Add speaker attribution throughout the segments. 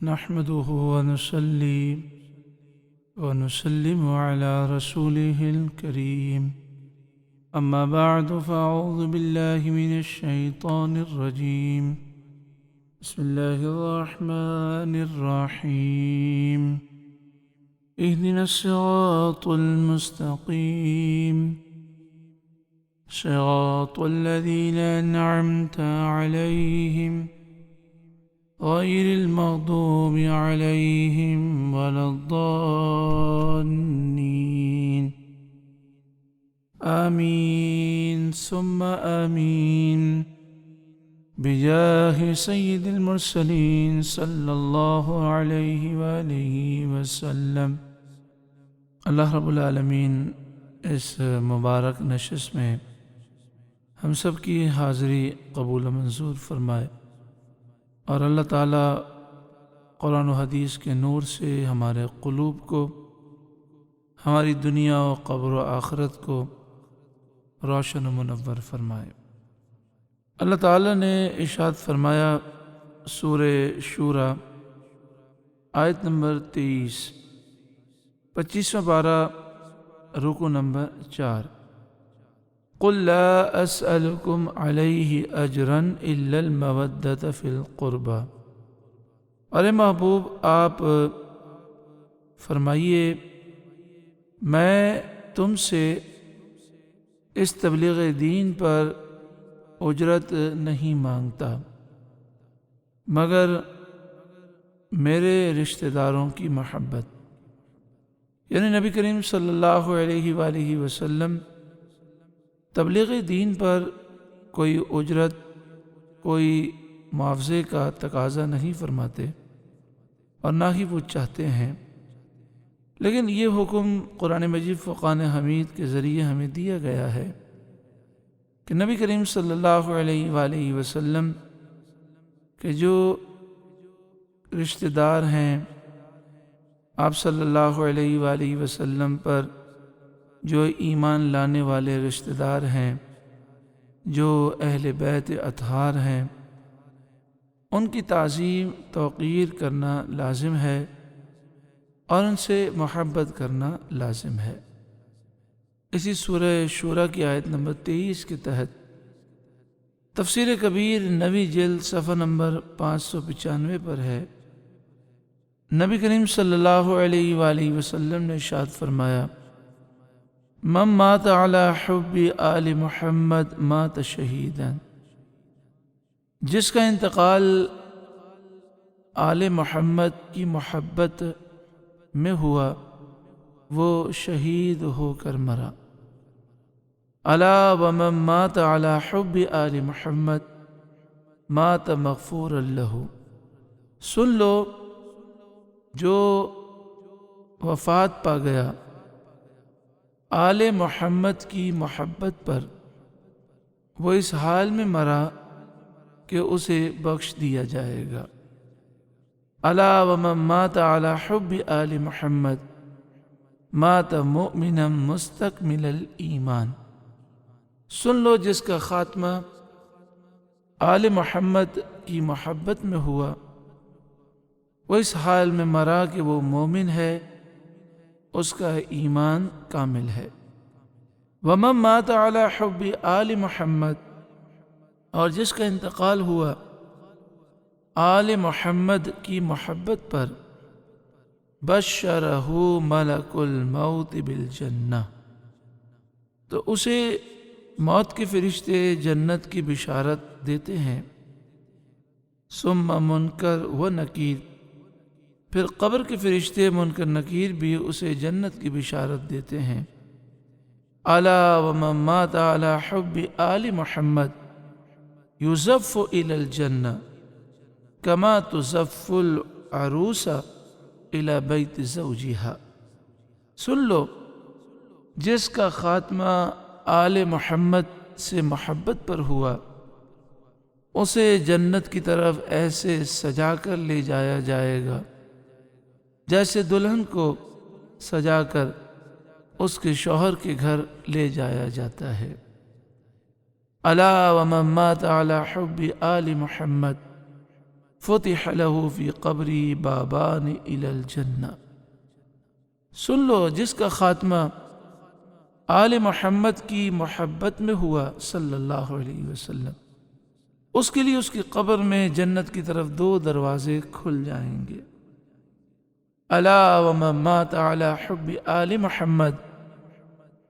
Speaker 1: نحمده ونصلي ونسلم على رسوله الكريم أما بعد فأعوذ بالله من الشيطان الرجيم بسم الله الرحمن الرحيم اهدنا الصراط المستقيم صراط الذين أنعمت عليهم غير المغضوب عليهم ولا الضالين آمين ثم آمين بجاه سيد المرسلين صلى الله عليه وآله وسلم۔ اللہ رب العالمین اس مبارک نشست میں ہم سب کی حاضری قبول و منظور فرمائے، اور اللہ تعالیٰ قرآن و حدیث کے نور سے ہمارے قلوب کو، ہماری دنیا و قبر و آخرت کو روشن و منور فرمائے۔ اللہ تعالیٰ نے ارشاد فرمایا سورہ شورى آیت نمبر 23، 25واں پارہ، رکوع نمبر 4، قل لا اسألكم علیہ اجرا الا المودۃ فی القربى۔ ارے محبوب آپ فرمائیے میں تم سے اس تبلیغ دین پر اجرت نہیں مانگتا مگر میرے رشتہ داروں کی محبت، یعنی نبی کریم صلی اللہ علیہ وآلہ وسلم تبلیغ دین پر کوئی اجرت، کوئی معاوضے کا تقاضا نہیں فرماتے اور نہ ہی وہ چاہتے ہیں، لیکن یہ حکم قرآن مجید فرقان حمید کے ذریعے ہمیں دیا گیا ہے کہ نبی کریم صلی اللہ علیہ وآلہ وسلم کے جو رشتہ دار ہیں، آپ صلی اللہ علیہ وآلہ وسلم پر جو ایمان لانے والے رشتہ دار ہیں، جو اہل بیت اطہار ہیں، ان کی تعظیم توقیر کرنا لازم ہے اور ان سے محبت کرنا لازم ہے۔ اسی سورہ شورى کی آیت نمبر 23 کے تحت تفسیر کبیر 9ویں جلد صفحہ نمبر 595 پر ہے، نبی کریم صلی اللہ علیہ وآلہ وسلم نے ارشاد فرمایا من مات علی حب آل محمد مات شہیدا، جس کا انتقال آل محمد کی محبت میں ہوا وہ شہید ہو کر مرا۔ الا ومن مات علی حب آل محمد مات مغفورا لہ، سن لو جو وفات پا گیا آل محمد کی محبت پر، وہ اس حال میں مرا کہ اسے بخش دیا جائے گا۔ الا ومن مات علی حب آل محمد مات مؤمنا مستکمل الایمان، سن لو جس کا خاتمہ آل محمد کی محبت میں ہوا وہ اس حال میں مرا کہ وہ مومن ہے، اس کا ایمان کامل ہے۔ ومن مات علی حب آل محمد، اور جس کا انتقال ہوا آل محمد کی محبت پر، بشرہ ملک الموت بالجنہ، تو اسے موت کے فرشتے جنت کی بشارت دیتے ہیں۔ ثم منکر و نکیر، پھر قبر کے فرشتے منکر نکیر بھی اسے جنت کی بشارت دیتے ہیں۔ الا ومن مات علی حب آل محمد یزف الی الجنہ کما تزف العروس الی بیت زوجہا، سن لو جس کا خاتمہ آل محمد سے محبت پر ہوا اسے جنت کی طرف ایسے سجا کر لے جایا جائے گا جیسے دلہن کو سجا کر اس کے شوہر کے گھر لے جایا جاتا ہے۔ الا ومن مات علی حب آل محمد فتح له فی قبری بابان الی الجنہ۔ سن لو جس کا خاتمہ آل محمد کی محبت میں ہوا صلی اللہ علیہ وسلم، اس کے لیے اس کی قبر میں جنت کی طرف 2 دروازے کھل جائیں گے۔ الا ومن مات علی حب آل محمد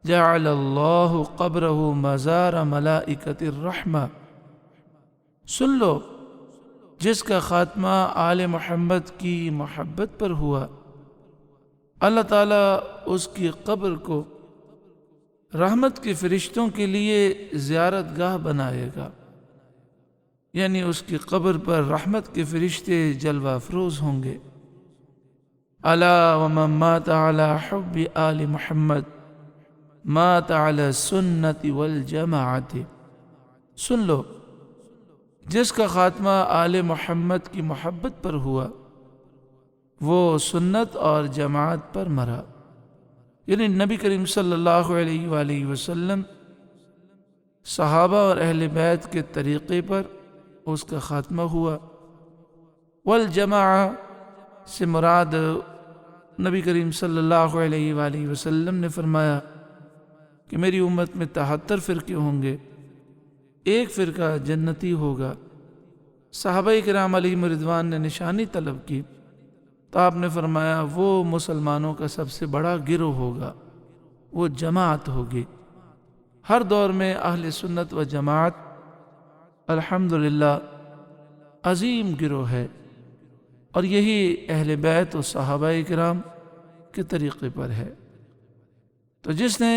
Speaker 1: جعل اللہ قبرہ مزار ملائکۃ الرحمہ۔ سن لو جس کا خاتمہ آل محمد کی محبت پر ہوا، اللہ تعالیٰ اس کی قبر کو رحمت کے فرشتوں کے لیے زیارت گاہ بنائے گا، یعنی اس کی قبر پر رحمت کے فرشتے جلوہ افروز ہوں گے۔ الا ومن مات علی حب آل محمد مات علی السنت والجماعت۔ سن لو جس کا خاتمہ آل محمد کی محبت پر ہوا، وہ سنت اور جماعت پر مرا، یعنی نبی کریم صلی اللہ علیہ وآلہ وسلم، صحابہ اور اہل بیت کے طریقے پر اس کا خاتمہ ہوا۔ والجماعہ سے مراد نبی کریم صلی اللہ علیہ وآلہ وسلم نے فرمایا کہ میری امت میں 73 فرقے ہوں گے، ایک فرقہ جنتی ہوگا۔ صحابہ کرام علیہم رضوان نے نشانی طلب کی تو آپ نے فرمایا وہ مسلمانوں کا سب سے بڑا گروہ ہوگا، وہ جماعت ہوگی۔ ہر دور میں اہل سنت و جماعت الحمدللہ عظیم گروہ ہے، اور یہی اہل بیت و صحابہ کرام کے طریقے پر ہے۔ تو جس نے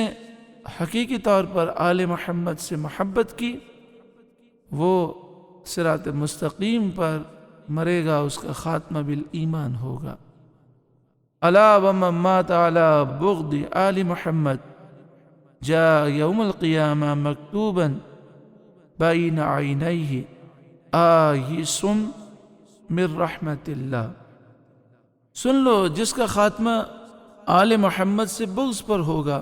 Speaker 1: حقیقی طور پر آل محمد سے محبت کی، وہ صراط مستقیم پر مرے گا، اس کا خاتمہ بالایمان ہوگا۔ الا ومن مات علی بغض آل محمد جاء یوم القیامہ مکتوبا بین عینیہ آیس من رحمت اللہ۔ سن لو جس کا خاتمہ آل محمد سے بغض پر ہوگا،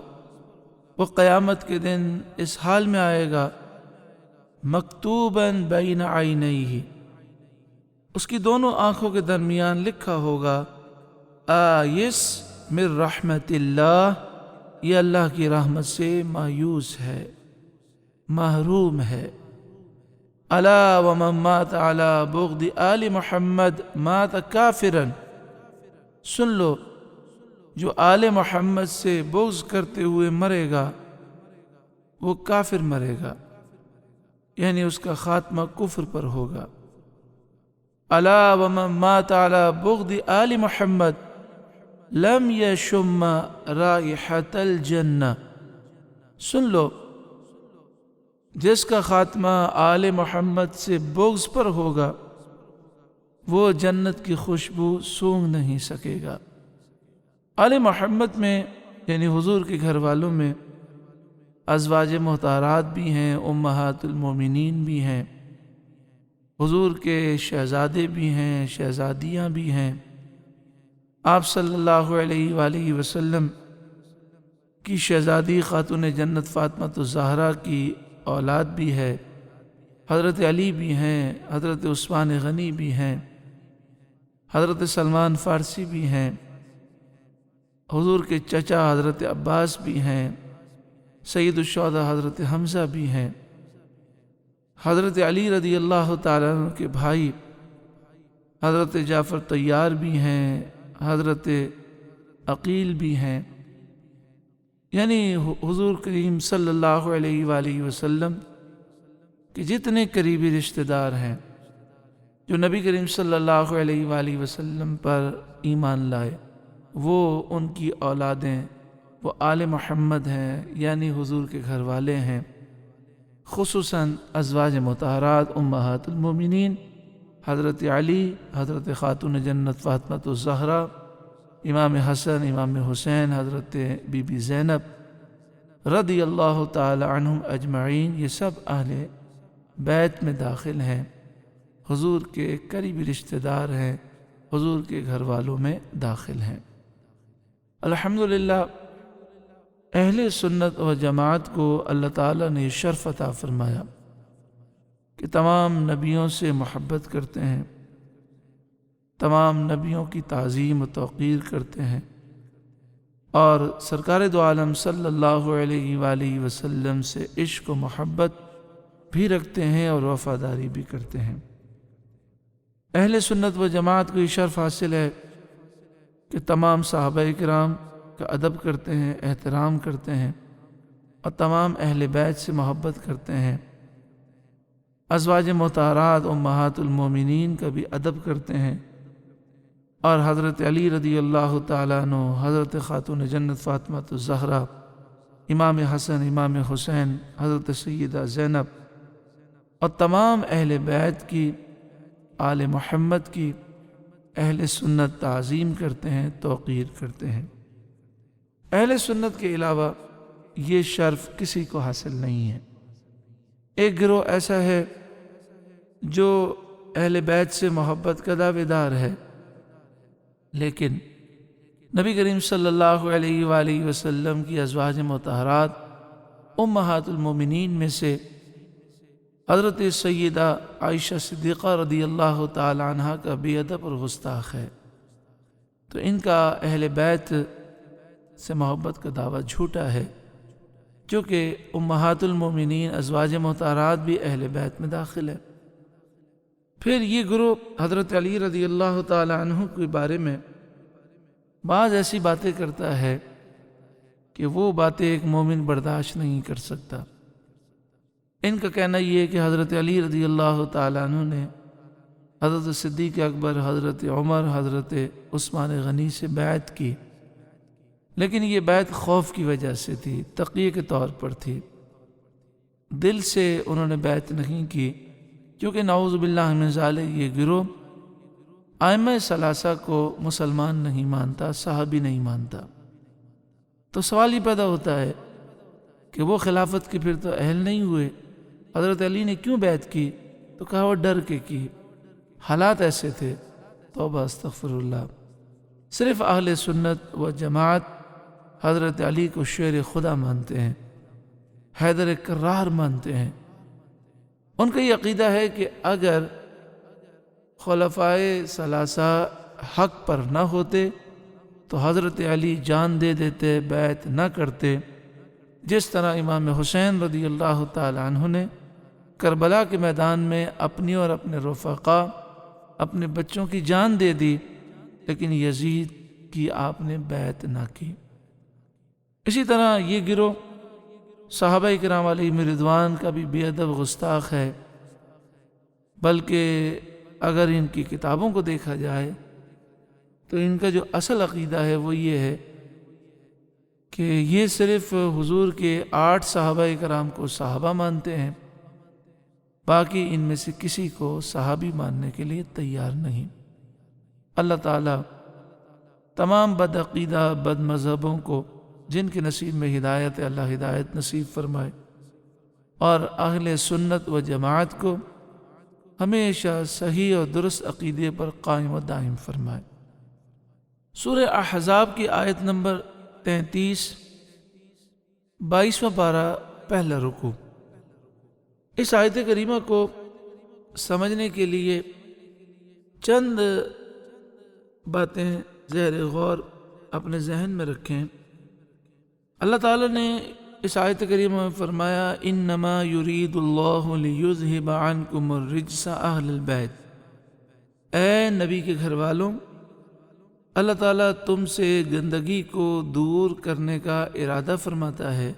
Speaker 1: وہ قیامت کے دن اس حال میں آئے گا مکتوبا بین عینیہ، اس کی دونوں آنکھوں کے درمیان لکھا ہوگا آیس من رحمت اللہ، یہ اللہ کی رحمت سے مایوس ہے، محروم ہے۔ الا ومن مات علی بغض آل محمد مات کافرا۔ سن لو جو آل محمد سے بغض کرتے ہوئے مرے گا، وہ کافر مرے گا، یعنی اس کا خاتمہ کفر پر ہوگا۔ الا ومن مات علی بغض آل محمد لم یشم رائحۃ الجنہ۔ سن لو جس کا خاتمہ آل محمد سے بغض پر ہوگا، وہ جنت کی خوشبو سونگھ نہیں سکے گا۔ آل محمد میں یعنی حضور کے گھر والوں میں ازواج مطہرات بھی ہیں، امہات المومنین بھی ہیں، حضور کے شہزادے بھی ہیں، شہزادیاں بھی ہیں، آپ صلی اللہ علیہ وآلہ وسلم کی شہزادی خاتون جنت فاطمہ الزہرا کی اولاد بھی ہے، حضرت علی بھی ہیں، حضرت عثمان غنی بھی ہیں، حضرت سلمان فارسی بھی ہیں، حضور کے چچا حضرت عباس بھی ہیں، سید الشہداء حضرت حمزہ بھی ہیں، حضرت علی رضی اللہ تعالیٰ عنہ کے بھائی حضرت جعفر طیار بھی ہیں، حضرت عقیل بھی ہیں، یعنی حضور کریم صلی اللہ علیہ وآلہ وسلم کے جتنے قریبی رشتہ دار ہیں جو نبی کریم صلی اللہ علیہ وآلہ وسلم پر ایمان لائے، وہ ان کی اولادیں، وہ آل محمد ہیں، یعنی حضور کے گھر والے ہیں، خصوصاً ازواج مطہرات امہات المومنین، حضرت علی، حضرت خاتون جنت فاطمہ الزہرا، امام حسن، امام حسین، حضرت بی بی زینب رضی اللہ تعالی عنہم اجمعین، یہ سب اہل بیت میں داخل ہیں، حضور کے قریبی رشتہ دار ہیں، حضور کے گھر والوں میں داخل ہیں۔ الحمدللہ اہل سنت و جماعت کو اللہ تعالیٰ نے شرف عطا فرمایا کہ تمام نبیوں سے محبت کرتے ہیں، تمام نبیوں کی تعظیم و توقیر کرتے ہیں اور سرکار دو عالم صلی اللہ علیہ وآلہ وسلم سے عشق و محبت بھی رکھتے ہیں اور وفاداری بھی کرتے ہیں۔ اہل سنت و جماعت کو یہ شرف حاصل ہے کہ تمام صحابہ کرام کا ادب کرتے ہیں، احترام کرتے ہیں اور تمام اہل بیت سے محبت کرتے ہیں۔ ازواج مطہرات امہات المومنین کا بھی ادب کرتے ہیں اور حضرت علی رضی اللہ تعالیٰ عنہ، حضرت خاتون جنت فاطمہ الزہرا، امام حسن، امام حسین، حضرت سیدہ زینب اور تمام اہل بیت کی، آل محمد کی اہل سنت تعظیم کرتے ہیں، توقیر کرتے ہیں۔ اہل سنت کے علاوہ یہ شرف کسی کو حاصل نہیں ہے۔ ایک گروہ ایسا ہے جو اہل بیت سے محبت کا دعوے دار ہے، لیکن نبی کریم صلی اللہ علیہ وآلہ وسلم کی ازواج مطہرات امہات المومنین میں سے حضرت سیدہ عائشہ صدیقہ رضی اللہ تعالی عنہ کا بے ادب اور گستاخ ہے، تو ان کا اہل بیت سے محبت کا دعویٰ جھوٹا ہے، چونکہ امہات المومنین ازواج مطہرات بھی اہل بیت میں داخل ہے۔ پھر یہ گروہ حضرت علی رضی اللہ تعالی عنہ کے بارے میں بعض ایسی باتیں کرتا ہے کہ وہ باتیں ایک مومن برداشت نہیں کر سکتا۔ ان کا کہنا یہ ہے کہ حضرت علی رضی اللہ تعالی عنہ نے حضرت صدیق اکبر، حضرت عمر، حضرت عثمان غنی سے بیعت کی، لیکن یہ بیعت خوف کی وجہ سے تھی، تقیہ کے طور پر تھی، دل سے انہوں نے بیعت نہیں کی، کیونکہ نعوذ باللہ من ذالک یہ گروہ ائمہ ثلاثہ کو مسلمان نہیں مانتا، صحابی نہیں مانتا۔ تو سوال یہ پیدا ہوتا ہے کہ وہ خلافت کے پھر تو اہل نہیں ہوئے، حضرت علی نے کیوں بیعت کی؟ تو کہا وہ ڈر کے کی، حالات ایسے تھے۔ توبہ استغفر اللہ۔ صرف اہل سنت و جماعت حضرت علی کو شیر خدا مانتے ہیں، حیدر کرار مانتے ہیں۔ ان کا یہ عقیدہ ہے کہ اگر خلفائے ثلاثہ حق پر نہ ہوتے تو حضرت علی جان دے دیتے، بیعت نہ کرتے، جس طرح امام حسین رضی اللہ تعالی عنہ نے کربلا کے میدان میں اپنی اور اپنے رفقا، اپنے بچوں کی جان دے دی، لیکن یزید کی آپ نے بیعت نہ کی۔ اسی طرح یہ گروہ صحابہ کرام علیہم رضوان کا بھی بے ادب گستاخ ہے، بلکہ اگر ان کی کتابوں کو دیکھا جائے تو ان کا جو اصل عقیدہ ہے وہ یہ ہے کہ یہ صرف حضور کے 8 صحابہ کرام کو صحابہ مانتے ہیں، باقی ان میں سے کسی کو صحابی ماننے کے لیے تیار نہیں۔ اللہ تعالیٰ تمام بدعقیدہ بد مذہبوں کو جن کے نصیب میں ہدایت ہے، اللہ ہدایت نصیب فرمائے، اور اہل سنت و جماعت کو ہمیشہ صحیح اور درست عقیدے پر قائم و دائم فرمائے۔ سورہ احزاب کی آیت نمبر 33، 22واں پارہ، پہلا رکوع۔ اس آیت کریمہ کو سمجھنے کے لیے چند باتیں زیر غور اپنے ذہن میں رکھیں۔ اللہ تعالیٰ نے اس آیت کریمہ میں فرمایا انما یرید اللہ لیذہب عنکم الرجس اہل البیت۔ اے نبی کے گھر والوں، اللہ تعالیٰ تم سے گندگی کو دور کرنے کا ارادہ فرماتا ہے،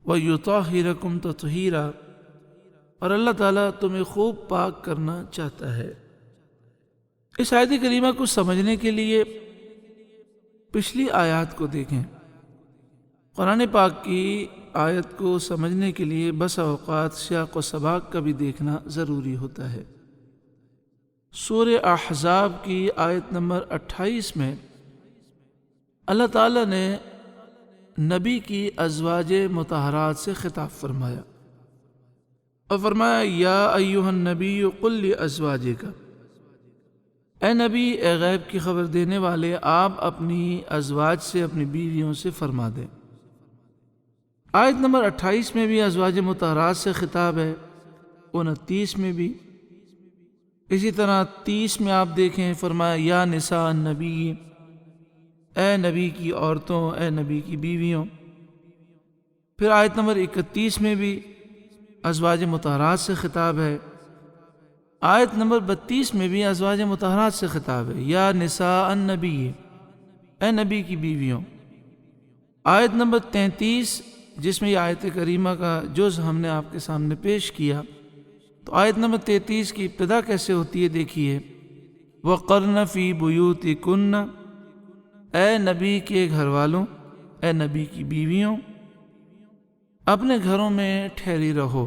Speaker 1: وَيُطَهِّرَكُمْ تَطْهِيرًا، اور اللہ تعالیٰ تمہیں خوب پاک کرنا چاہتا ہے۔ اس آیت کریمہ کو سمجھنے کے لیے پچھلی آیات کو دیکھیں۔ قرآن پاک کی آیت کو سمجھنے کے لیے بس اوقات سیاق و سباق کا بھی دیکھنا ضروری ہوتا ہے۔ سورہ احزاب کی آیت نمبر 28 میں اللہ تعالیٰ نے نبی کی ازواج مطہرات سے خطاب فرمایا اور فرمایا یا ایھا النبی قل لازواجک، اے نبی، اے غیب کی خبر دینے والے، آپ اپنی ازواج سے، اپنی بیویوں سے فرما دیں۔ آیت نمبر 28 میں بھی ازواج مطہرات سے خطاب ہے، 29 میں بھی، اسی طرح 30 میں آپ دیکھیں فرمایا یا نساء النبی، اے نبی کی عورتوں، اے نبی کی بیویوں۔ پھر آیت نمبر 31 میں بھی ازواج مطہرات سے خطاب ہے، آیت نمبر 32 میں بھی ازواج مطہرات سے خطاب ہے، یا نساء النبی، اے نبی کی بیویوں۔ آیت نمبر 33 جس میں یہ آیت کریمہ کا جز ہم نے آپ کے سامنے پیش کیا، تو آیت نمبر 33 کی ابتدا کیسے ہوتی ہے دیکھیے، وَقَرْنَ فِي بُيُوتِكُنَّ، اے نبی کے گھر والوں، اے نبی کی بیویوں، اپنے گھروں میں ٹھہری رہو،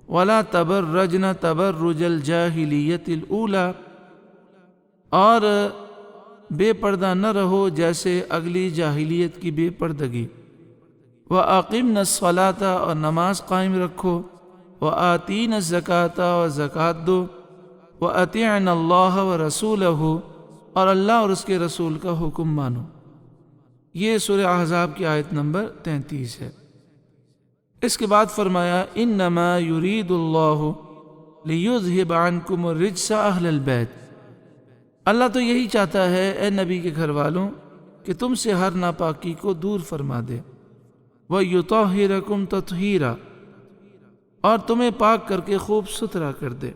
Speaker 1: وَلَا تَبَرَّجْنَ تَبَرُّجَ الْجَاهِلِيَّةِ الْأُولَى، اور بے پردہ نہ رہو جیسے اگلی جاہلیت کی بے پردگی، وَأَقِمْنَ الصَّلَاةَ، اور نماز قائم رکھو، وَآتِينَ الزَّكَاةَ، اور زکوٰۃ دو، وَأَطِعْنَ اللَّهَ وَرَسُولَهُ، اور اللہ اور اس کے رسول کا حکم مانو۔ یہ سورہ احزاب کی آیت نمبر 33 ہے۔ اس کے بعد فرمایا انما یرید اللہ لیذہب عنکم الرجس اہل البیت، اللہ تو یہی چاہتا ہے اے نبی کے گھر والوں کہ تم سے ہر ناپاکی کو دور فرما دے، وَیُطَہِّرَکُمْ تَطْہِیرًا، اور تمہیں پاک کر کے خوب ستھرا کر دے۔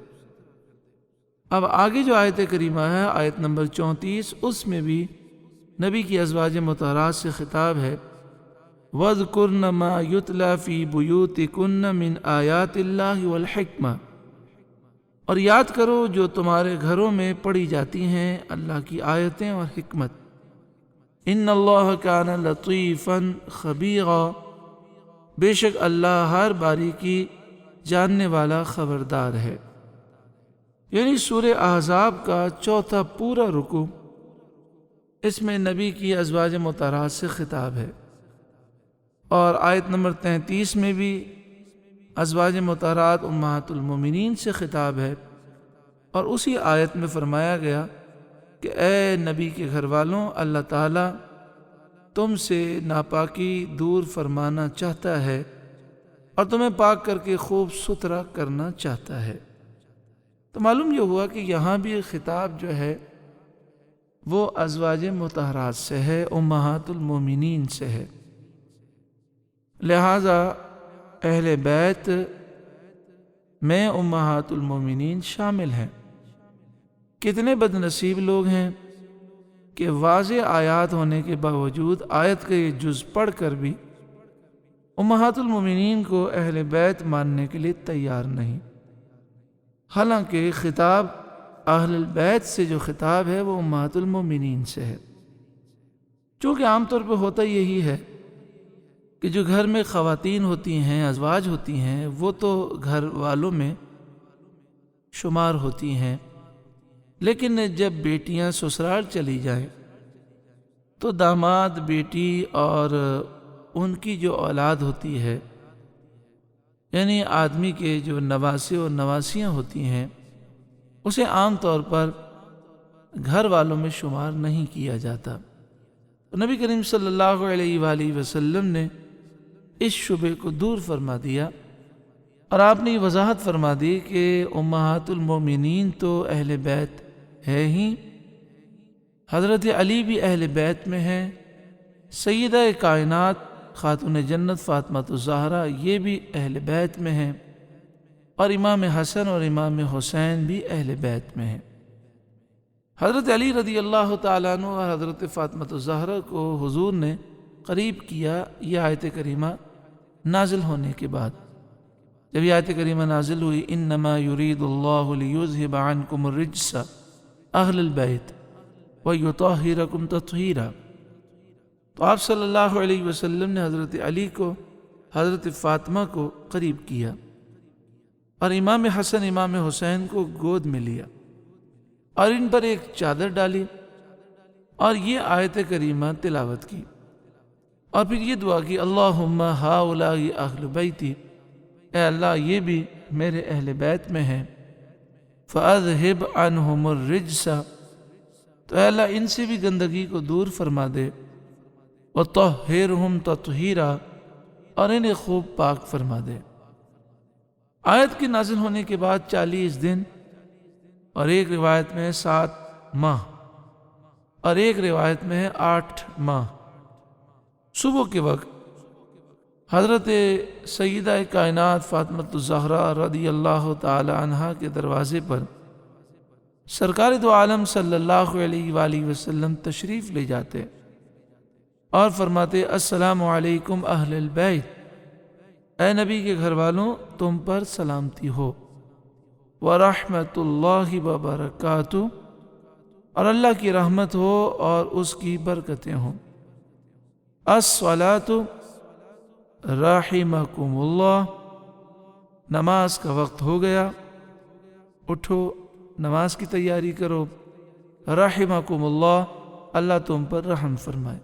Speaker 1: اب آگے جو آیت کریمہ ہے آیت نمبر 34، اس میں بھی نبی کی ازواج مطہرات سے خطاب ہے، وَاذْكُرْنَ مَا يُتْلَى فِي بُيُوتِكُنَّ مِنْ آیَاتِ اللَّهِ وَالْحِکْمَةِ، اور یاد کرو جو تمہارے گھروں میں پڑھی جاتی ہیں اللہ کی آیتیں اور حکمت۔ ان اللہ کان لطیفا خبیرا، بے شک اللہ ہر باریکی جاننے والا خبردار ہے۔ یعنی سورہ احزاب کا چوتھا پورا رکوع اس میں نبی کی ازواج مطہرات سے خطاب ہے، اور آیت نمبر 33 میں بھی ازواج مطہرات امہات المومنین سے خطاب ہے، اور اسی آیت میں فرمایا گیا کہ اے نبی کے گھر والوں، اللہ تعالیٰ تم سے ناپاکی دور فرمانا چاہتا ہے اور تمہیں پاک کر کے خوب ستھرا کرنا چاہتا ہے۔ تو معلوم یہ ہوا کہ یہاں بھی خطاب جو ہے وہ ازواج مطہرات سے ہے، امہات المومنین سے ہے، لہذا اہل بیت میں امہات المومنین شامل ہیں۔ کتنے بد نصیب لوگ ہیں کہ واضح آیات ہونے کے باوجود آیت کا یہ جز پڑھ کر بھی امہات المومنین کو اہل بیت ماننے کے لیے تیار نہیں، حالانکہ خطاب اہل البیت سے جو خطاب ہے وہ امہات المومنین سے ہے۔ چونکہ عام طور پہ ہوتا یہی ہے کہ جو گھر میں خواتین ہوتی ہیں، ازواج ہوتی ہیں، وہ تو گھر والوں میں شمار ہوتی ہیں، لیکن جب بیٹیاں سسرال چلی جائیں تو داماد، بیٹی اور ان کی جو اولاد ہوتی ہے، یعنی آدمی کے جو نواسے اور نواسیاں ہوتی ہیں، اسے عام طور پر گھر والوں میں شمار نہیں کیا جاتا۔ نبی کریم صلی اللہ علیہ وآلہ وسلم نے اس شبہ کو دور فرما دیا، اور آپ نے یہ وضاحت فرما دی کہ امہات المومنین تو اہل بیت ہے ہی، حضرت علی بھی اہل بیت میں ہیں، سیدہ کائنات خاتون جنت فاطمہ الزہرا یہ بھی اہل بیت میں ہیں، اور امام حسن اور امام حسین بھی اہل بیت میں ہیں۔ حضرت علی رضی اللہ تعالیٰ عنہ اور حضرت فاطمہ الزہرا کو حضور نے قریب کیا یہ آیت کریمہ نازل ہونے کے بعد۔ جب یہ آیت کریمہ نازل ہوئی انما یرید اللہ لیذہب عنکم الرجس اہل البیت ویطہرکم تطہیرا، تو آپ صلی اللہ علیہ وسلم نے حضرت علی کو، حضرت فاطمہ کو قریب کیا اور امام حسن امام حسین کو گود میں لیا اور ان پر ایک چادر ڈالی اور یہ آیت کریمہ تلاوت کی، اور پھر یہ دعا کی اللہم ہؤلاء اہل بیتی، اے اللہ یہ بھی میرے اہل بیت میں ہیں، فاذہب عنہم الرجس، تو اے اللہ ان سے بھی گندگی کو دور فرما دے، وطہرہم تطہیرا، اور انہیں خوب پاک فرما دے۔ آیت کے نازل ہونے کے بعد 40 دن اور ایک روایت میں ہے 7 ماہ اور ایک روایت میں ہے 8 ماہ۔ صبح کے وقت حضرت سیدہ کائنات فاطمۃ الزہرا رضی اللہ تعالی عنہا کے دروازے پر سرکار دو عالم صلی اللہ علیہ وآلہ وسلم تشریف لے جاتے اور فرماتے السلام علیکم اہل البیت، اے نبی کے گھر والوں تم پر سلامتی ہو، ورحمۃ اللہ وبرکاتہ، اور اللہ کی رحمت ہو اور اس کی برکتیں ہوں، الصلاۃ رحمکم اللہ، نماز کا وقت ہو گیا، اٹھو نماز کی تیاری کرو، رحمکم اللہ، اللہ تم پر رحم فرمائے۔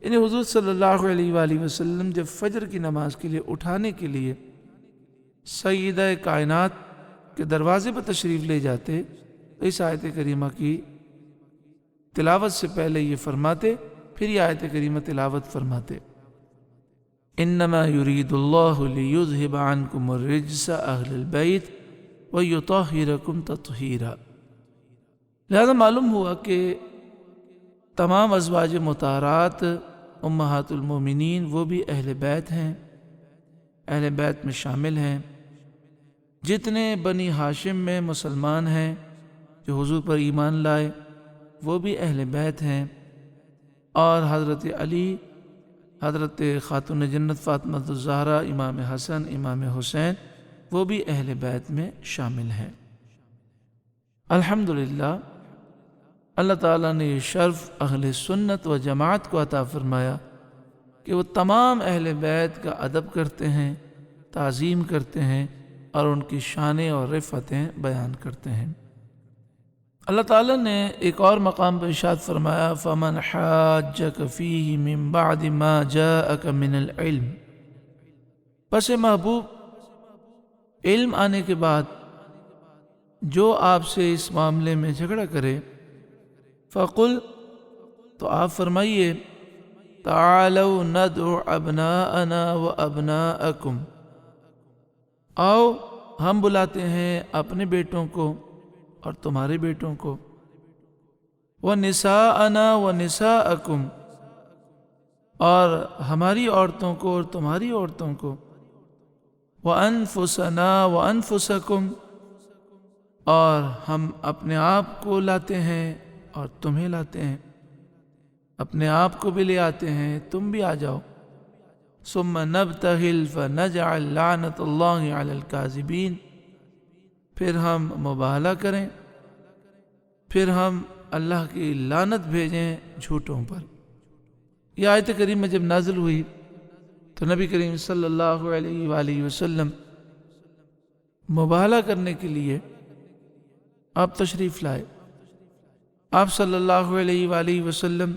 Speaker 1: یعنی حضور صلی اللہ علیہ وآلہ وسلم جب فجر کی نماز کے لیے اٹھانے کے لیے سیدہ کائنات کے دروازے پر تشریف لے جاتے تو اس آیت کریمہ کی تلاوت سے پہلے یہ فرماتے، پھر یہ آیت کریمہ تلاوت فرماتے انما یرید اللہ لیذہب عنکم الرجس اہل البیت ویطہرکم تطہیرا۔ لہذا معلوم ہوا کہ تمام ازواج مطہرات امہات المومنین وہ بھی اہل بیت ہیں، اہل بیت میں شامل ہیں۔ جتنے بنی ہاشم میں مسلمان ہیں جو حضور پر ایمان لائے وہ بھی اہل بیت ہیں، اور حضرت علی، حضرت خاتون جنت فاطمہ الزہرا، امام حسن، امام حسین وہ بھی اہل بیت میں شامل ہیں۔ الحمدللہ اللہ تعالیٰ نے یہ شرف اہل سنت و جماعت کو عطا فرمایا کہ وہ تمام اہل بیت کا ادب کرتے ہیں، تعظیم کرتے ہیں اور ان کی شانیں اور رفتیں بیان کرتے ہیں۔ اللہ تعالیٰ نے ایک اور مقام پر ارشاد فرمایا فَمَنْ حَاجَّكَ فِيهِ مِنْ بَعْدِ مَا جَاءَكَ مِنَ الْعِلْمِ، پس محبوب علم آنے کے بعد جو آپ سے اس معاملے میں جھگڑا کرے، فَقُلْ، تو آپ فرمائیے تَعَالَوْا نَدْعُ أَبْنَاءَنَا وَأَبْنَاءَكُمْ، آؤ ہم بلاتے ہیں اپنے بیٹوں کو اور تمہارے بیٹوں کو، وَنِسَاءَنَا وَنِسَاءَكُمْ، اور ہماری عورتوں کو اور تمہاری عورتوں کو، وَأَنفُسَنَا وَأَنفُسَكُمْ، اور ہم اپنے آپ کو لاتے ہیں اور تمہیں لاتے ہیں، اپنے آپ کو بھی لے آتے ہیں، تم بھی آ جاؤ، ثُمَّ نَبْتَهِلْ فَنَجْعَلْ لَعْنَةَ اللَّهِ عَلَى الْكَاذِبِينَ، پھر ہم مباہلہ کریں، پھر ہم اللہ کی لعنت بھیجیں جھوٹوں پر۔ یہ آیت کریمہ جب نازل ہوئی تو نبی کریم صلی اللہ علیہ وآلہ وسلم مباہلہ کرنے کے لیے آپ تشریف لائے۔ آپ صلی اللہ علیہ وآلہ وسلم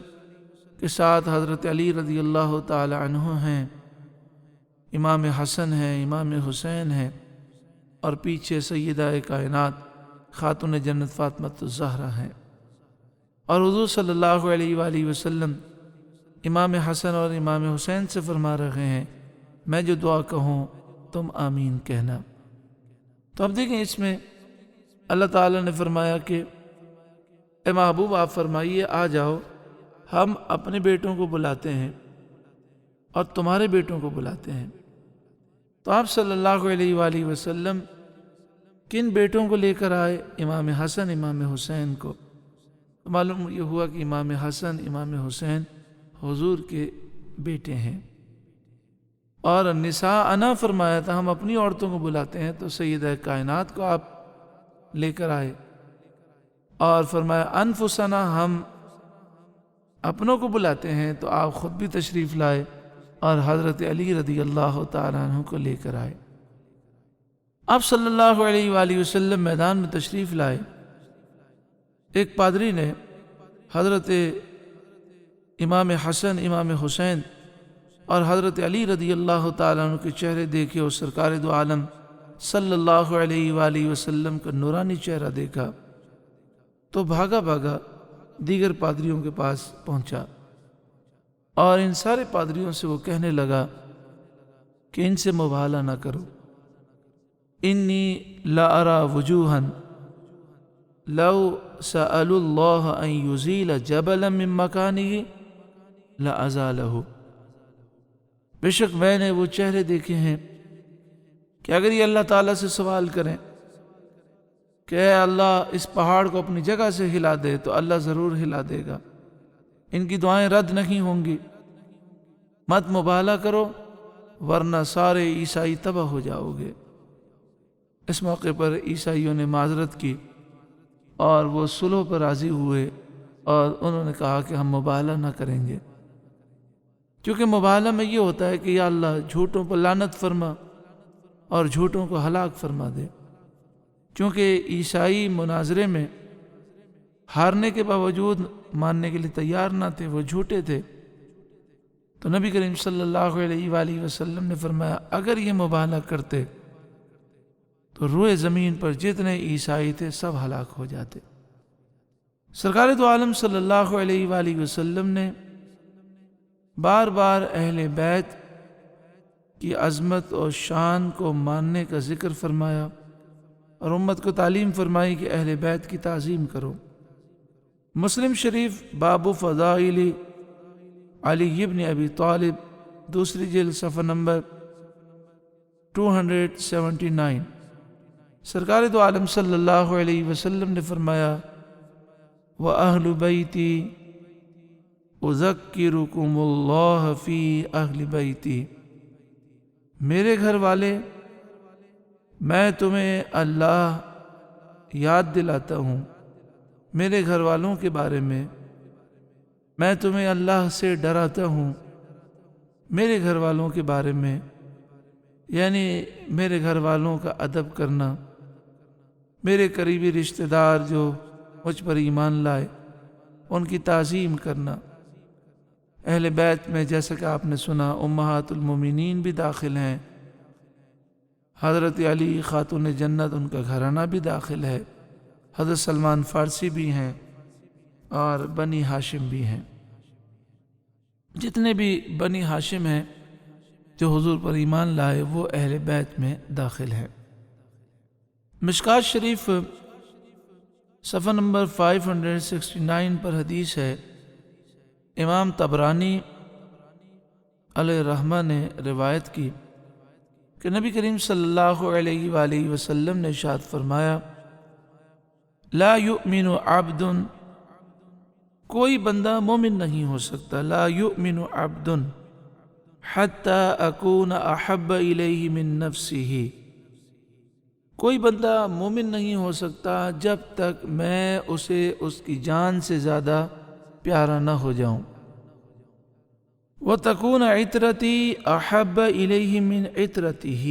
Speaker 1: کے ساتھ حضرت علی رضی اللہ تعالی عنہ ہیں، امام حسن ہیں، امام حسین ہیں، اور پیچھے سیدہ کائنات خاتون جنت فاطمہ الزہرا ہیں، اور حضور صلی اللہ علیہ وآلہ وسلم امام حسن اور امام حسین سے فرما رہے ہیں میں جو دعا کہوں تم آمین کہنا۔ تو اب دیکھیں اس میں اللہ تعالیٰ نے فرمایا کہ اے محبوب آپ فرمائیے آ جاؤ، ہم اپنے بیٹوں کو بلاتے ہیں اور تمہارے بیٹوں کو بلاتے ہیں۔ تو آپ صلی اللہ علیہ وآلہ وسلم کن بیٹوں کو لے کر آئے؟ امام حسن، امام حسین کو۔ تو معلوم یہ ہوا کہ امام حسن، امام حسین حضور کے بیٹے ہیں۔ اور نساءنا فرمایا تھا، ہم اپنی عورتوں کو بلاتے ہیں، تو سیدہ کائنات کو آپ لے کر آئے، اور فرمایا انفسنا، ہم اپنوں کو بلاتے ہیں، تو آپ خود بھی تشریف لائے اور حضرت علی رضی اللہ تعالیٰ عنہ کو لے کر آئے۔ آپ صلی اللہ علیہ وآلہ وسلم میدان میں تشریف لائے، ایک پادری نے حضرت امام حسن، امام حسین اور حضرت علی رضی اللہ تعالیٰ عنہ کے چہرے دیکھے اور سرکار دو عالم صلی اللہ علیہ وآلہ وسلم کا نورانی چہرہ دیکھا تو بھاگا بھاگا دیگر پادریوں کے پاس پہنچا، اور ان سارے پادریوں سے وہ کہنے لگا کہ ان سے مباہلہ نہ کرو، انی لا ارا وجوہن، لو سألوا اللہ ان یزیل جبلا من مکانہ لأزالہ، بے شک میں نے وہ چہرے دیکھے ہیں کہ اگر یہ اللہ تعالیٰ سے سوال کریں کہ اے اللہ اس پہاڑ کو اپنی جگہ سے ہلا دے تو اللہ ضرور ہلا دے گا، ان کی دعائیں رد نہیں ہوں گی، مت مبالغہ کرو ورنہ سارے عیسائی تباہ ہو جاؤ گے۔ اس موقع پر عیسائیوں نے معذرت کی اور وہ صلح پر راضی ہوئے اور انہوں نے کہا کہ ہم مبالغہ نہ کریں گے، کیونکہ مبالغہ میں یہ ہوتا ہے کہ یا اللہ جھوٹوں پر لعنت فرما اور جھوٹوں کو ہلاک فرما دے۔ کیونکہ عیسائی مناظرے میں ہارنے کے باوجود ماننے کے لیے تیار نہ تھے، وہ جھوٹے تھے، تو نبی کریم صلی اللہ علیہ وآلہ وسلم نے فرمایا اگر یہ مبالغہ کرتے تو روئے زمین پر جتنے عیسائی تھے سب ہلاک ہو جاتے۔ سرکار دو عالم صلی اللہ علیہ وآلہ وسلم نے بار بار اہل بیت کی عظمت اور شان کو ماننے کا ذکر فرمایا اور امت کو تعلیم فرمائی کہ اہل بیت کی تعظیم کرو۔ مسلم شریف باب فضائل علی ابن ابی طالب، دوسری جلد صفحہ نمبر 279، سرکار دو عالم صلی اللہ علیہ وسلم نے فرمایا وَأَهْلُ بَيْتِي أُذَكِّرُكُمُ اللَّهَ فِي أَهْلِ بَيْتِي، میرے گھر والے میں تمہیں اللہ یاد دلاتا ہوں، میرے گھر والوں کے بارے میں تمہیں اللہ سے ڈراتا ہوں، میرے گھر والوں کے بارے میں یعنی میرے گھر والوں کا ادب کرنا، میرے قریبی رشتہ دار جو مجھ پر ایمان لائے ان کی تعظیم کرنا۔ اہل بیت میں جیسا کہ آپ نے سنا امہات المومنین بھی داخل ہیں، حضرت علی خاتون جنت ان کا گھرانہ بھی داخل ہے، حضرت سلمان فارسی بھی ہیں اور بنی ہاشم بھی ہیں، جتنے بھی بنی ہاشم ہیں جو حضور پر ایمان لائے وہ اہل بیت میں داخل ہیں۔ مشکات شریف صفحہ نمبر 569 پر حدیث ہے، امام طبرانی علیہ الرحمہ نے روایت کی کہ نبی کریم صلی اللہ علیہ وآلہ وسلم نے ارشاد فرمایا لا یؤمن عبد، کوئی بندہ مومن نہیں ہو سکتا، لا یؤمن عبد حتی اکون احب الیہ من نفسہ، کوئی بندہ مومن نہیں ہو سکتا جب تک میں اسے اس کی جان سے زیادہ پیارا نہ ہو جاؤں۔ وَتَكُونَ عِطْرَتِي أَحَبَّ إِلَيْهِ مِنْ عِطْرَتِهِ،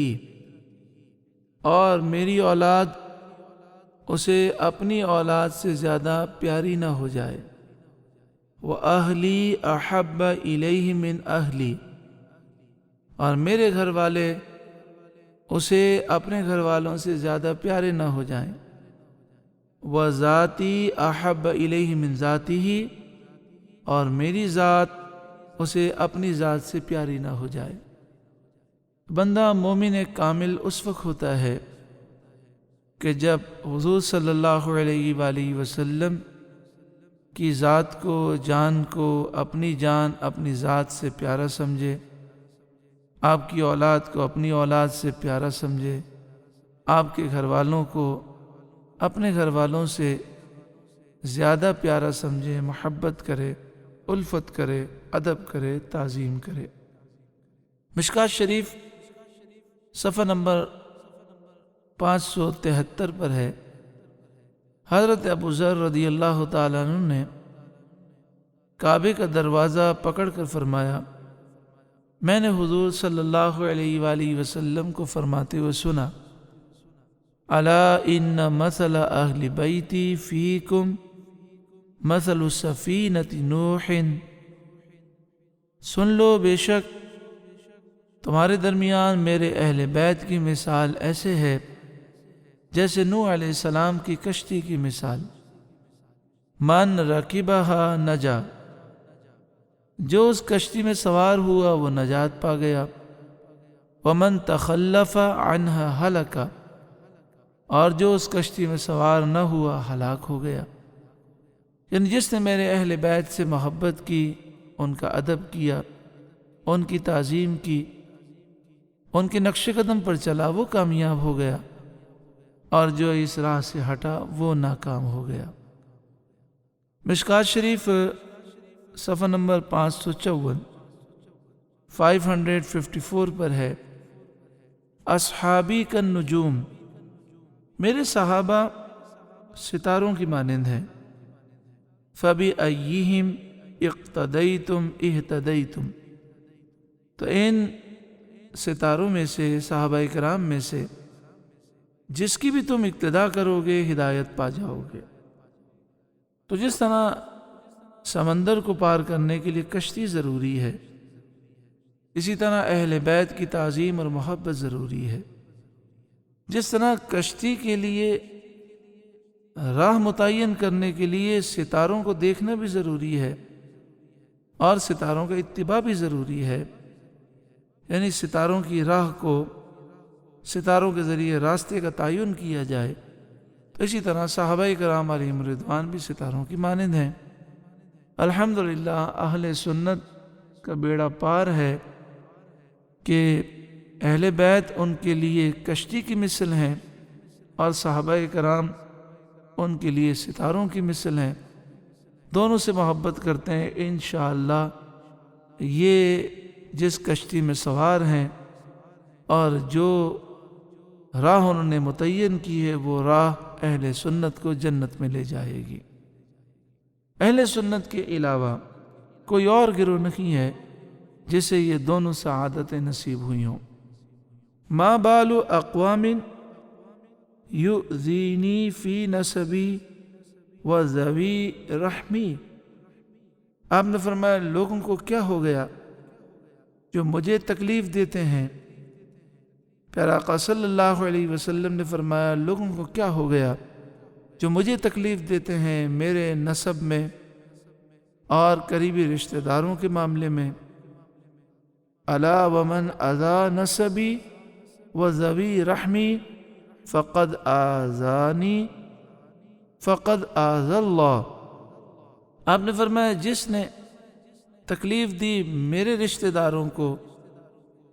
Speaker 1: اور میری اولاد اسے اپنی اولاد سے زیادہ پیاری نہ ہو جائے۔ وَأَهْلِي أَحَبَّ إِلَيْهِ مِنْ أَهْلِي، اور میرے گھر والے اسے اپنے گھر والوں سے زیادہ پیارے نہ ہو جائیں۔ وَذَاتِي أَحَبَّ إِلَيْهِ مِنْ ذَاتِهِ، اور میری ذات اسے اپنی ذات سے پیاری نہ ہو جائے۔ بندہ مومن کامل اس وقت ہوتا ہے کہ جب حضور صلی اللہ علیہ وآلہ وسلم کی ذات کو، جان کو اپنی جان اپنی ذات سے پیارا سمجھے، آپ کی اولاد کو اپنی اولاد سے پیارا سمجھے، آپ کے گھر والوں کو اپنے گھر والوں سے زیادہ پیارا سمجھے، محبت کرے، الفت کرے، ادب کرے، تعظیم کرے۔ مشکات شریف صفحہ نمبر 573 پر ہے، حضرت ابو ذر رضی اللہ تعالیٰ عنہ نے کعبے کا دروازہ پکڑ کر فرمایا میں نے حضور صلی اللہ علیہ وآلہ وسلم کو فرماتے ہوئے سنا الا ان مثل اہل بیتی فیکم مثل سفینۃ نوح، سن لو بے شک تمہارے درمیان میرے اہل بیت کی مثال ایسے ہے جیسے نوح علیہ السلام کی کشتی کی مثال، من رکبہا نجا، جو اس کشتی میں سوار ہوا وہ نجات پا گیا، ومن تخلف عنہا ہلکا، اور جو اس کشتی میں سوار نہ ہوا ہلاک ہو گیا۔ یعنی جس نے میرے اہل بیت سے محبت کی، ان کا ادب کیا، ان کی تعظیم کی، ان کے نقش قدم پر چلا، وہ کامیاب ہو گیا، اور جو اس راہ سے ہٹا وہ ناکام ہو گیا۔ مشکات شریف صفحہ نمبر 554 554 پر ہے، اصحابی کالنجوم، میرے صحابہ ستاروں کی مانند ہیں، فَبِأَيِّهِمْ اقتدیتم اہتدیتم، تو ان ستاروں میں سے، صحابہ کرام میں سے جس کی بھی تم اقتدا کرو گے ہدایت پا جاؤ گے۔ تو جس طرح سمندر کو پار کرنے کے لیے کشتی ضروری ہے، اسی طرح اہل بیت کی تعظیم اور محبت ضروری ہے۔ جس طرح کشتی کے لیے راہ متعین کرنے کے لیے ستاروں کو دیکھنا بھی ضروری ہے اور ستاروں کا اتباع بھی ضروری ہے، یعنی ستاروں کی راہ کو، ستاروں کے ذریعے راستے کا تعین کیا جائے، تو اسی طرح صحابہ کرام علیہم رضوان بھی ستاروں کی مانند ہیں۔ الحمدللہ اہل سنت کا بیڑا پار ہے کہ اہل بیت ان کے لیے کشتی کی مثل ہیں اور صحابہ کرام ان کے لیے ستاروں کی مثل ہیں، دونوں سے محبت کرتے ہیں۔ انشاءاللہ یہ جس کشتی میں سوار ہیں اور جو راہ انہوں نے متعین کی ہے، وہ راہ اہل سنت کو جنت میں لے جائے گی۔ اہل سنت کے علاوہ کوئی اور گروہ نہیں ہے جسے یہ دونوں سعادتیں نصیب ہوئی ہوں۔ ما بال اقوام یؤذینی فی نسبی و ذوی رحمی، آپ نے فرمایا لوگوں کو کیا ہو گیا جو مجھے تکلیف دیتے ہیں۔ پیارا آقا صلی اللہ علیہ وسلم نے فرمایا لوگوں کو کیا ہو گیا جو مجھے تکلیف دیتے ہیں میرے نسب میں اور قریبی رشتہ داروں کے معاملے میں۔ الا ومن اذا نسبی و ذوی رحمی فقد آذانی فقد آذى اللہ، آپ نے فرمایا جس نے تکلیف دی میرے رشتہ داروں کو،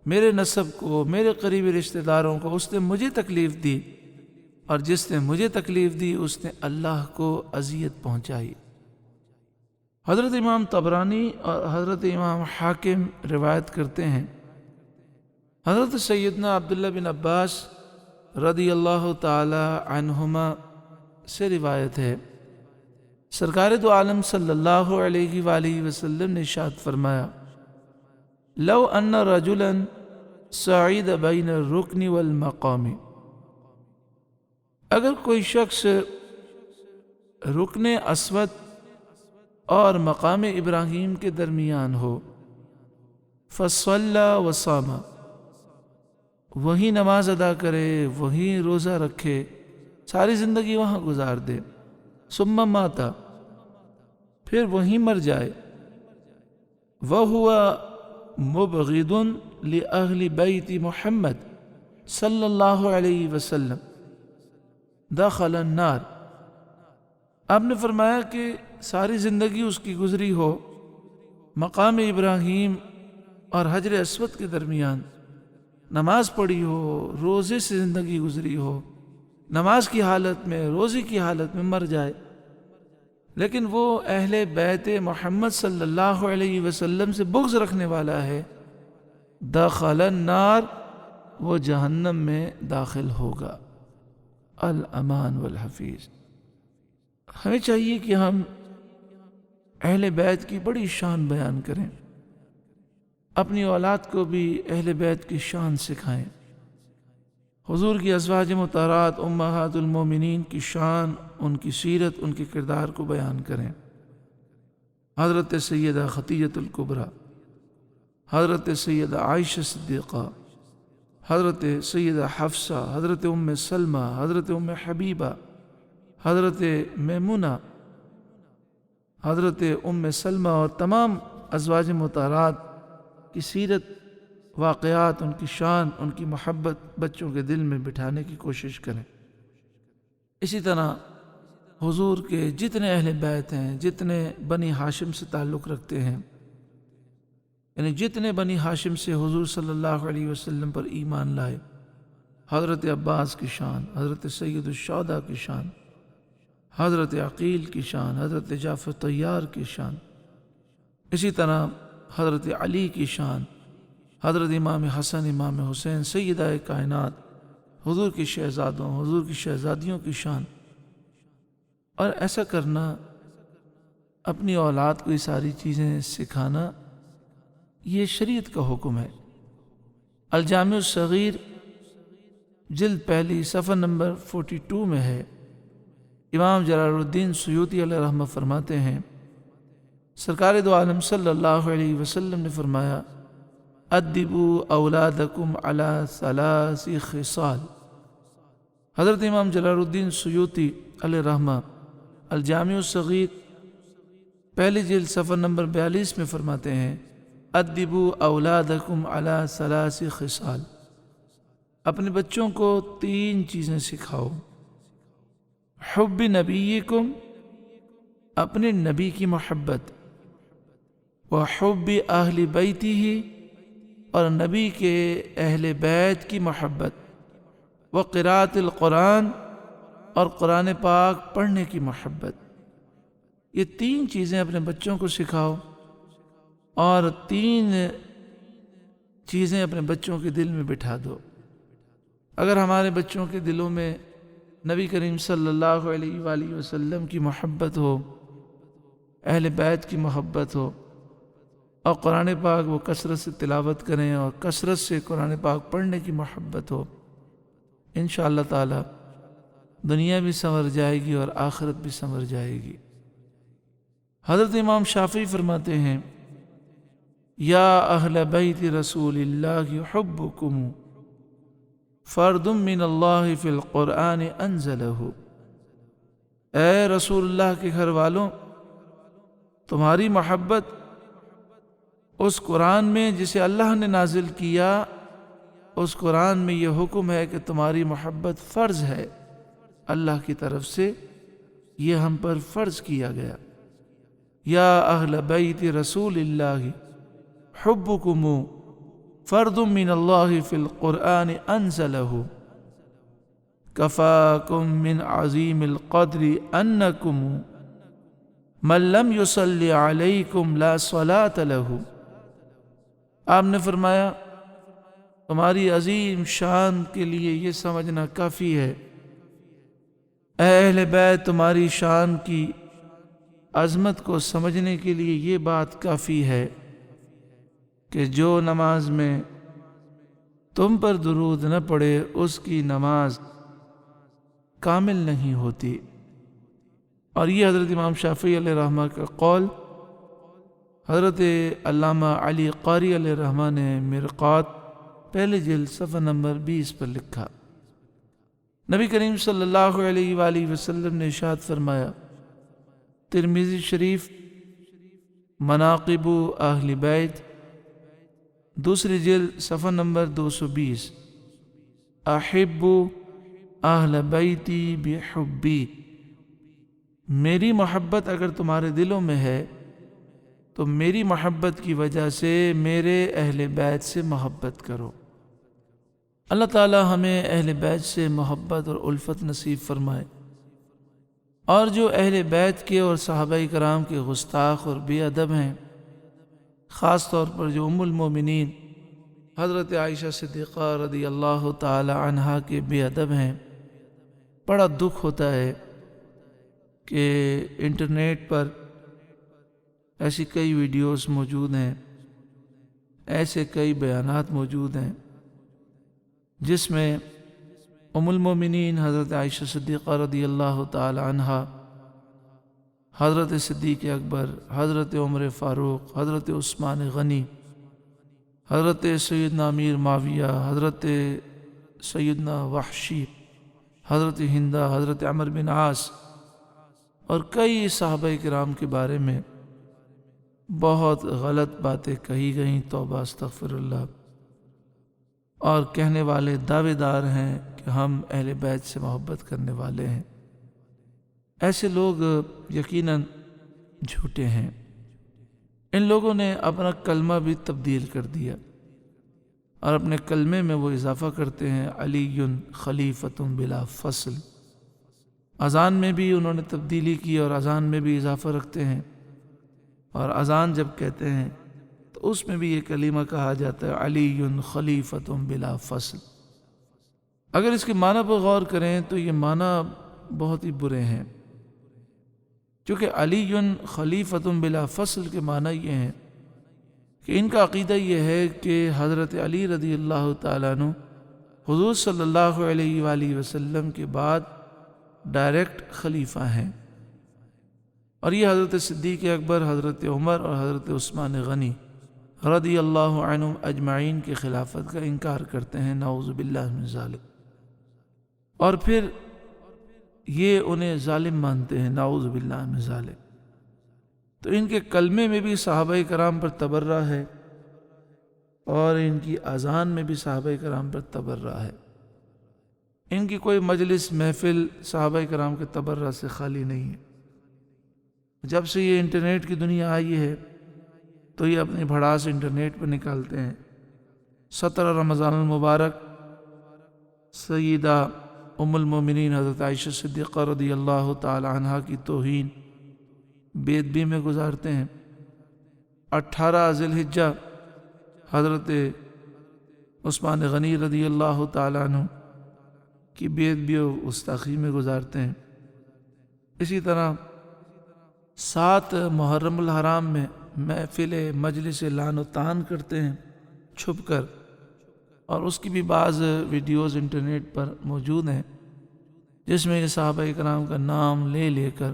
Speaker 1: میرے نسب کو، میرے قریبی رشتہ داروں کو، اس نے مجھے تکلیف دی، اور جس نے مجھے تکلیف دی اس نے اللہ کو اذیت پہنچائی۔ حضرت امام طبرانی اور حضرت امام حاکم روایت کرتے ہیں، حضرت سیدنا عبداللہ بن عباس رضی اللہ تعالی عنہما سے روایت ہے، سرکار دو عالم صلی اللہ علیہ وآلہ وسلم نے ارشاد فرمایا، لو ان رجلا صعید بین الرکن والمقام، اگر کوئی شخص رکن اسود اور مقام ابراہیم کے درمیان ہو، فصلی وصام، وہی نماز ادا کرے، وہی روزہ رکھے، ساری زندگی وہاں گزار دے، ثم مات، پھر وہیں مر جائے، وَهُوَ مُبْغِضٌ لِأَهْلِ بَيْتِ محمد صلی اللہ علیہ وسلم دخل النار، آپ نے فرمایا کہ ساری زندگی اس کی گزری ہو مقام ابراہیم اور حجر اسود کے درمیان، نماز پڑھی ہو، روزے سے زندگی گزری ہو، نماز کی حالت میں، روزے کی حالت میں مر جائے، لیکن وہ اہل بیت محمد صلی اللہ علیہ وسلم سے بغض رکھنے والا ہے، دخل النار، وہ جہنم میں داخل ہوگا۔ الامان والحفیظ۔ ہمیں چاہیے کہ ہم اہل بیت کی بڑی شان بیان کریں، اپنی اولاد کو بھی اہل بیت کی شان سکھائیں، حضور کی ازواج مطہرات امہات المومنین کی شان، ان کی سیرت، ان کے کردار کو بیان کریں۔ حضرت سیدہ خدیجہ الکبریٰ، حضرت سیدہ عائشہ صدیقہ، حضرت سیدہ حفصہ، حضرت ام سلمہ، حضرت ام حبیبہ، حضرت میمونہ، حضرت ام سلمہ اور تمام ازواج مطہرات کی سیرت، واقعات، ان کی شان، ان کی محبت بچوں کے دل میں بٹھانے کی کوشش کریں۔ اسی طرح حضور کے جتنے اہل بیت ہیں، جتنے بنی ہاشم سے تعلق رکھتے ہیں، یعنی جتنے بنی ہاشم سے حضور صلی اللہ علیہ وسلم پر ایمان لائے، حضرت عباس کی شان، حضرت سید الشہداء کی شان، حضرت عقیل کی شان، حضرت جعفر طیار کی شان، اسی طرح حضرت علی کی شان، حضرت امام حسن، امام حسین، سیدہ کائنات، حضور کی شہزادوں، حضور کی شہزادیوں کی شان، اور ایسا کرنا، اپنی اولاد کو یہ ساری چیزیں سکھانا، یہ شریعت کا حکم ہے۔ الجامع الصغیر جلد پہلی صفحہ نمبر 42 میں ہے، امام جلال الدین سیوطی علیہ رحمہ فرماتے ہیں، سرکار دو عالم صلی اللہ علیہ وسلم نے فرمایا، ادبوا اولادکم علی ثلاث خصال۔ حضرت امام جلال الدین سیوطی علیہ رحمہ الجامع الصغیر پہلی جلد صفحہ نمبر 42 میں فرماتے ہیں، ادبوا اولادکم علی ثلاث خصال، اپنے بچوں کو 3 چیزیں سکھاؤ، حب نبیکم، اپنے نبی کی محبت، وحب اہل بیتہ، اور نبی کے اہل بیت کی محبت، وقراءۃ القرآن، اور قرآن پاک پڑھنے کی محبت۔ یہ 3 چیزیں اپنے بچوں کو سکھاؤ، اور 3 چیزیں اپنے بچوں کے دل میں بٹھا دو۔ اگر ہمارے بچوں کے دلوں میں نبی کریم صلی اللہ علیہ وآلہ وسلم کی محبت ہو، اہل بیت کی محبت ہو، اور قرآن پاک وہ کثرت سے تلاوت کریں اور کثرت سے قرآن پاک پڑھنے کی محبت ہو، انشاءاللہ تعالی دنیا بھی سنور جائے گی اور آخرت بھی سنور جائے گی۔ حضرت امام شافعی فرماتے ہیں، یا اہل بیت رسول اللہ حبکم فرد من اللہ فی القرآن انزلہ، اے رسول اللہ کے گھر والوں، تمہاری محبت اس قرآن میں جسے اللہ نے نازل کیا، اس قرآن میں یہ حکم ہے کہ تمہاری محبت فرض ہے، اللہ کی طرف سے یہ ہم پر فرض کیا گیا۔ یا اہل بیت رسول اللہ حبکم فرد من اللہ فی القرآن انزلہ، کفاکم من عظیم القدر انکم من لم یصلی علیکم لا صلاۃ لہ۔ آپ نے فرمایا، تمہاری عظیم شان کے لیے یہ سمجھنا کافی ہے، اے اہل بیت، تمہاری شان کی عظمت کو سمجھنے کے لیے یہ بات کافی ہے کہ جو نماز میں تم پر درود نہ پڑے اس کی نماز کامل نہیں ہوتی۔ اور یہ حضرت امام شافعی علیہ رحمہ کا قول حضرت علامہ علی قاری علیہ رحمہ نے مرقات پہلے جلد صفحہ نمبر 20 پر لکھا۔ نبی کریم صلی اللہ علیہ وآلہ وسلم نے ارشاد فرمایا، ترمذی شریف مناقب اہل بیت دوسری جلد صفحہ نمبر 220، احب اہل بیتی بحبی، میری محبت اگر تمہارے دلوں میں ہے تو میری محبت کی وجہ سے میرے اہل بیت سے محبت کرو۔ اللہ تعالی ہمیں اہل بیت سے محبت اور الفت نصیب فرمائے، اور جو اہل بیت کے اور صحابہ کرام کے گستاخ اور بے ادب ہیں، خاص طور پر جو ام المومنین حضرت عائشہ صدیقہ رضی اللہ تعالی عنہا کے بے ادب ہیں، بڑا دکھ ہوتا ہے کہ انٹرنیٹ پر ایسی کئی ویڈیوز موجود ہیں، ایسے کئی بیانات موجود ہیں جس میں ام المومنین حضرت عائشہ صدیقہ رضی اللہ تعالی عنہا، حضرت صدیق اکبر، حضرت عمر فاروق، حضرت عثمان غنی، حضرت سیدنا امیر معاویہ، حضرت سیدنا وحشی، حضرت ہندہ، حضرت عمر بن عاص اور کئی صحابہ کرام کے بارے میں بہت غلط باتیں کہی گئیں، توبہ استغفر اللہ، اور کہنے والے دعوے دار ہیں کہ ہم اہل بیت سے محبت کرنے والے ہیں۔ ایسے لوگ یقیناً جھوٹے ہیں۔ ان لوگوں نے اپنا کلمہ بھی تبدیل کر دیا اور اپنے کلمے میں وہ اضافہ کرتے ہیں علی خلیفۃ بلا فصل۔ اذان میں بھی انہوں نے تبدیلی کی اور اذان میں بھی اضافہ رکھتے ہیں، اور اذان جب کہتے ہیں تو اس میں بھی یہ کلمہ کہا جاتا ہے علی خلیفۃ بلا فصل۔ اگر اس کے معنی پر غور کریں تو یہ معنی بہت ہی برے ہیں، کیونکہ علی خلیفۃ بلا فصل کے معنی یہ ہیں کہ ان کا عقیدہ یہ ہے کہ حضرت علی رضی اللہ تعالیٰ عنہ حضور صلی اللہ علیہ وآلہ وسلم کے بعد ڈائریکٹ خلیفہ ہیں، اور یہ حضرت صدیق اکبر، حضرت عمر اور حضرت عثمان غنی رضی اللہ عنہم اجمعین کی خلافت کا انکار کرتے ہیں، نعوذ باللہ من ذالک، اور پھر یہ انہیں ظالم مانتے ہیں، نعوذ باللہ من ذالک۔ تو ان کے کلمے میں بھی صحابہ کرام پر تبرہ ہے، اور ان کی اذان میں بھی صحابہ کرام پر تبرہ ہے۔ ان کی کوئی مجلس محفل صحابہ کرام کے تبرہ سے خالی نہیں ہے۔ جب سے یہ انٹرنیٹ کی دنیا آئی ہے تو یہ اپنی بھڑاس انٹرنیٹ پر نکالتے ہیں۔ 17 رمضان المبارک سیدہ ام المومنین حضرت عائشہ صدیقہ رضی اللہ تعالی عنہا کی توہین بے ادبی میں گزارتے ہیں۔ 18 ذی الحجہ حضرت عثمان غنی رضی اللہ تعالی عنہ کی بے ادبی و گستاخی میں گزارتے ہیں۔ اسی طرح 7 محرم الحرام میں محفل مجلس لعن و طعن کرتے ہیں چھپ کر، اور اس کی بھی بعض ویڈیوز انٹرنیٹ پر موجود ہیں جس میں یہ صحابہ کرام کا نام لے لے کر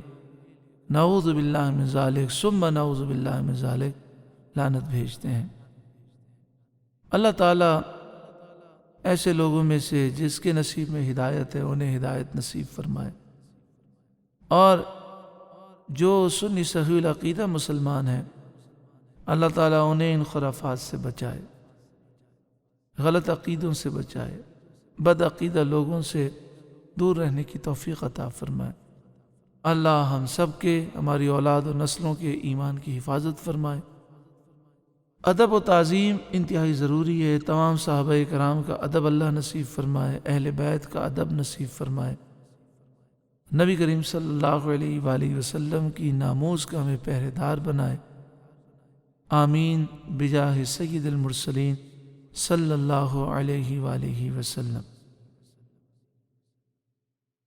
Speaker 1: نعوذ باللہ من ذالک ثم نعوذ باللہ من ذالک لعنت بھیجتے ہیں۔ اللہ تعالیٰ ایسے لوگوں میں سے جس کے نصیب میں ہدایت ہے انہیں ہدایت نصیب فرمائے، اور جو سنی صحیح العقیدہ مسلمان ہیں اللہ تعالیٰ انہیں ان خرافات سے بچائے، غلط عقیدوں سے بچائے، بد عقیدہ لوگوں سے دور رہنے کی توفیق عطا فرمائے۔ اللہ ہم سب کے، ہماری اولاد و نسلوں کے ایمان کی حفاظت فرمائے۔ ادب و تعظیم انتہائی ضروری ہے۔ تمام صحابہ کرام کا ادب اللہ نصیب فرمائے، اہل بیت کا ادب نصیب فرمائے، نبی کریم صلی اللہ علیہ وآلہ وسلم کی ناموس کا ہمیں پہرے دار بنائے۔ آمین بجاہ سید المرسلین صلی اللہ علیہ وآلہ وسلم۔